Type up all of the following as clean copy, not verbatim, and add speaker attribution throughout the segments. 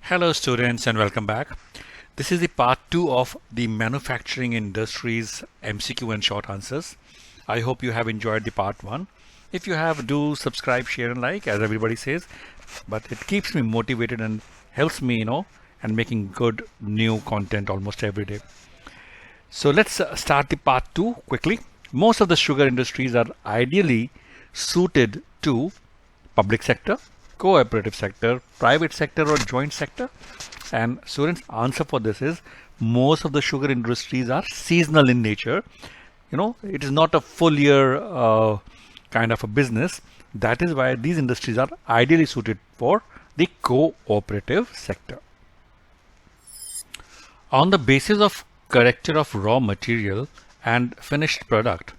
Speaker 1: Hello students and welcome back. This is the part 2 of the manufacturing industries MCQ and short answers. I hope you have enjoyed the part 1. If you have, do subscribe, share and like as everybody says, but it keeps me motivated and helps me, and making good new content almost every day. So let's start the part 2 quickly. Most of the sugar industries are ideally suited to public sector, cooperative sector, private sector or joint sector. And students, answer for this is most of the sugar industries are seasonal in nature. It is not a full year kind of a business. That is why these industries are ideally suited for the cooperative sector. On the basis of character of raw material and finished product,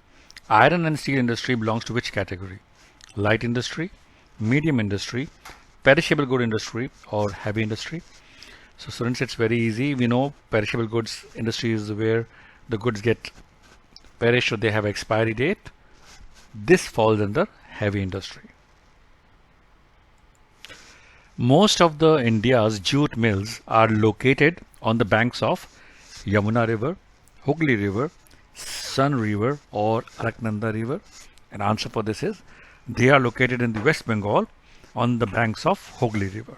Speaker 1: iron and steel industry belongs to which category? Light industry, medium industry, perishable good industry or heavy industry? So students, it's very easy. We know perishable goods industry is where the goods get perished or they have expiry date. This falls under heavy industry. Most of the India's jute mills are located on the banks of Yamuna River, Hooghly River, Sun River or Alaknanda River. And answer for this is they are located in the West Bengal on the banks of Hooghly River.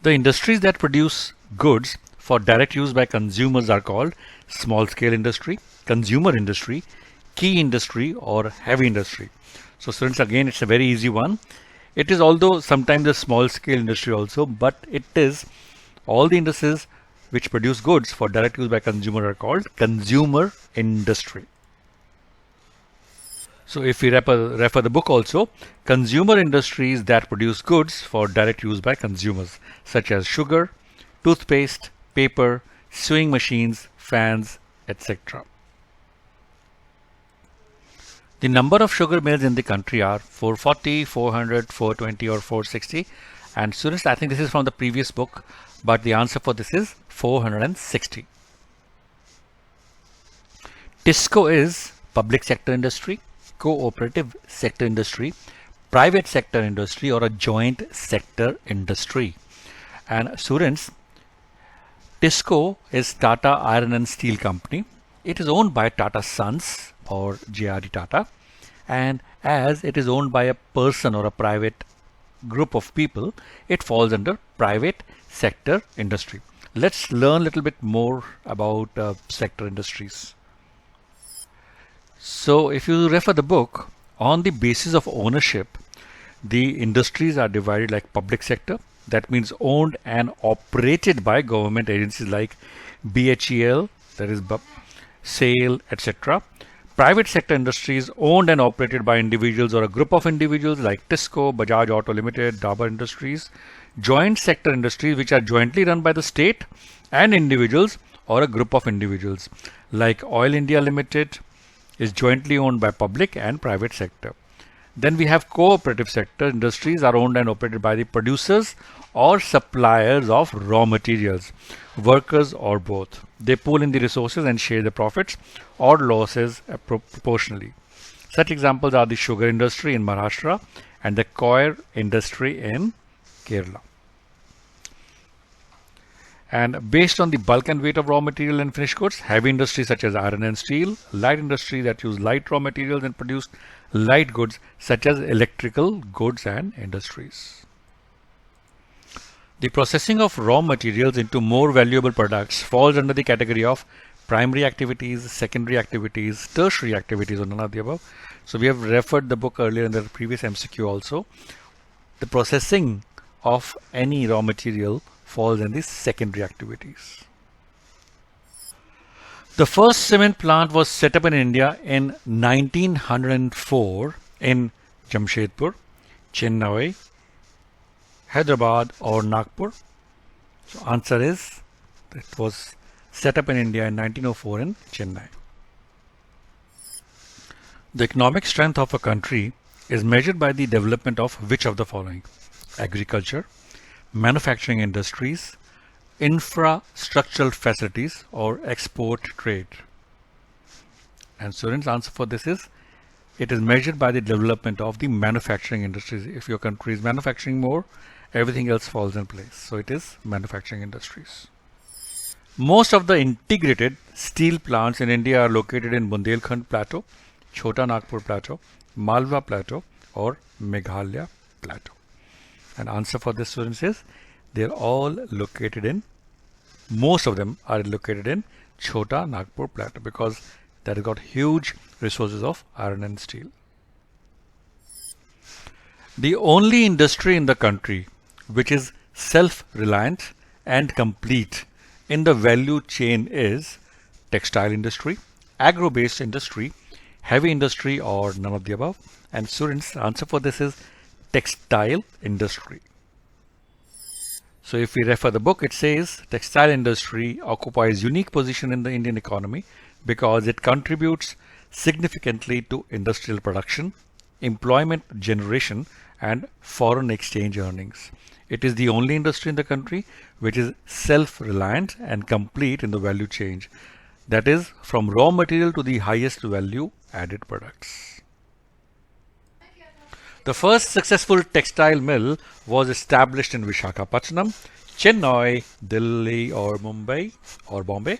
Speaker 1: The industries that produce goods for direct use by consumers are called small scale industry, consumer industry, key industry or heavy industry. So students, again, it's a very easy one. It is although sometimes a small scale industry also, but it is all the industries which produce goods for direct use by consumer are called consumer industry. So if we refer the book also, consumer industries that produce goods for direct use by consumers, such as sugar, toothpaste, paper, sewing machines, fans, etc. The number of sugar mills in the country are 440, 400, 420 or 460. And students, I think this is from the previous book, but the answer for this is 460. TISCO is public sector industry, cooperative sector industry, private sector industry or a joint sector industry. And students, TISCO is Tata Iron and Steel Company. It is owned by Tata Sons or JRD Tata, and as it is owned by a person or a private group of people, it falls under private sector industry. Let's learn a little bit more about sector industries. So if you refer the book, on the basis of ownership, the industries are divided like public sector, that means owned and operated by government agencies like BHEL, that is SAIL, etc. Private sector industries owned and operated by individuals or a group of individuals like TISCO, Bajaj Auto Limited, Dabur Industries. Joint sector industries which are jointly run by the state and individuals or a group of individuals like Oil India Limited is jointly owned by public and private sector. Then we have cooperative sector industries are owned and operated by the producers or suppliers of raw materials, workers or both. They pool in the resources and share the profits or losses proportionally. Such examples are the sugar industry in Maharashtra and the coir industry in Kerala. And based on the bulk and weight of raw material and finished goods, heavy industries such as iron and steel, light industry that use light raw materials and produce light goods such as electrical goods and industries. The processing of raw materials into more valuable products falls under the category of primary activities, secondary activities, tertiary activities, or none of the above. So we have referred the book earlier in the previous MCQ also. The processing of any raw material falls in the secondary activities. The first cement plant was set up in India in 1904 in Jamshedpur, Chennai, Hyderabad or Nagpur. So answer is it was set up in India in 1904 in Chennai. The economic strength of a country is measured by the development of which of the following? Agriculture, manufacturing industries, infrastructural facilities or export trade. And students, answer for this is it is measured by the development of the manufacturing industries. If your country is manufacturing more everything else falls in place. So it is manufacturing industries. Most of the integrated steel plants in India are located in Bundelkhand Plateau, Chota Nagpur Plateau, Malwa Plateau, or Meghalaya Plateau. And answer for this, students, is they're all located in, most of them are located in Chota Nagpur Plateau because that has got huge resources of iron and steel. The only industry in the country which is self-reliant and complete in the value chain is textile industry, agro-based industry, heavy industry, or none of the above. And students, the answer for this is textile industry. So if we refer the book, it says textile industry occupies unique position in the Indian economy because it contributes significantly to industrial production, employment generation, and foreign exchange earnings. It is the only industry in the country which is self-reliant and complete in the value chain. That is, from raw material to the highest value added products. The first successful textile mill was established in Vishakhapatnam, Chennai, Delhi, or Mumbai, or Bombay.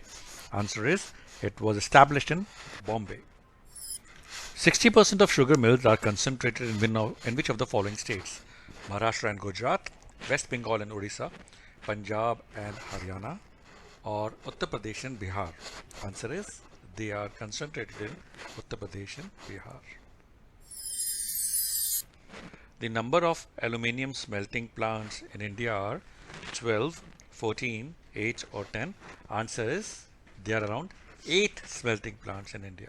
Speaker 1: Answer is, it was established in Bombay. 60% of sugar mills are concentrated in which of the following states? Maharashtra and Gujarat, West Bengal and Odisha, Punjab and Haryana, or Uttar Pradesh and Bihar. Answer is, they are concentrated in Uttar Pradesh and Bihar. The number of aluminium smelting plants in India are 12, 14, 8, or 10. Answer is, there are around 8 smelting plants in India.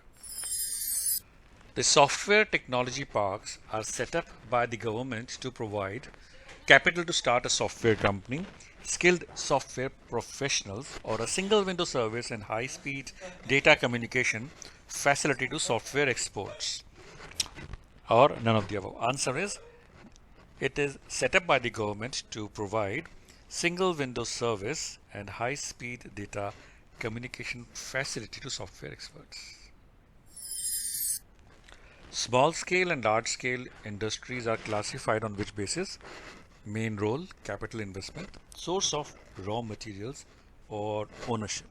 Speaker 1: The software technology parks are set up by the government to provide capital to start a software company, skilled software professionals, or a single window service and high speed data communication facility to software exports, or none of the above. Answer is, it is set up by the government to provide single window service and high speed data communication facility to software experts. Small scale and large scale industries are classified on which basis? Main role, capital investment, source of raw materials, or ownership.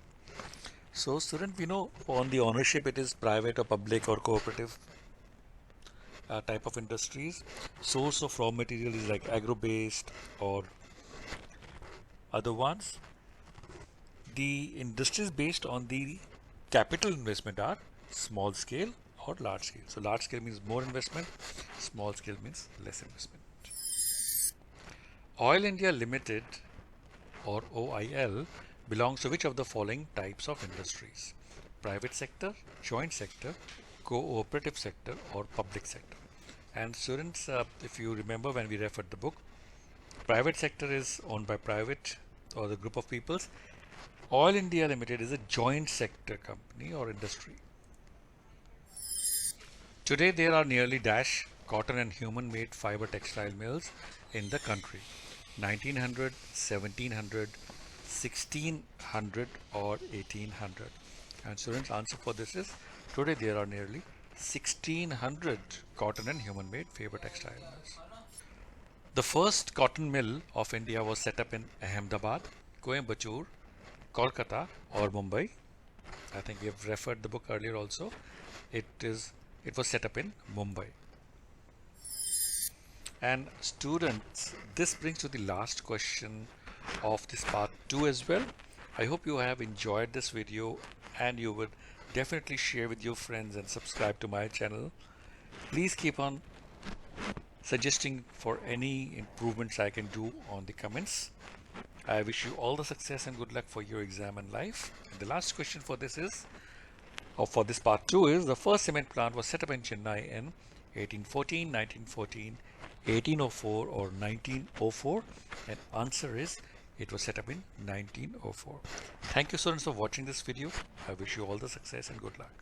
Speaker 1: So student, we know on the ownership it is private or public or cooperative type of industries. Source of raw material is like agro based or other ones. The industries based on the capital investment are small scale or large scale. So large scale means more investment, small scale means less investment. Oil India Limited or OIL belongs to which of the following types of industries? Private sector, joint sector, cooperative sector, or public sector. And students, if you remember when we referred the book, private sector is owned by private or the group of peoples. Oil India Limited is a joint sector company or industry. Today there are nearly dash cotton and human made fiber textile mills in the country. 1900, 1700, 1600, or 1800. And students, answer for this is, today there are nearly 1600 cotton and human made fiber textile mills. The first cotton mill of India was set up in Ahmedabad, Coimbatore, Kolkata, or Mumbai. I think we have referred the book earlier also. It was set up in Mumbai. And students, this brings to the last question of this part 2 as well. I hope you have enjoyed this video and you would definitely share with your friends and subscribe to my channel. Please keep on suggesting for any improvements I can do on the comments. I wish you all the success and good luck for your exam and life. And the last question for this is, or for this part 2 is, the first cement plant was set up in Chennai in 1814, 1914, 1804, or 1904, and answer is, it was set up in 1904. Thank you students for watching this video. I wish you all the success and good luck.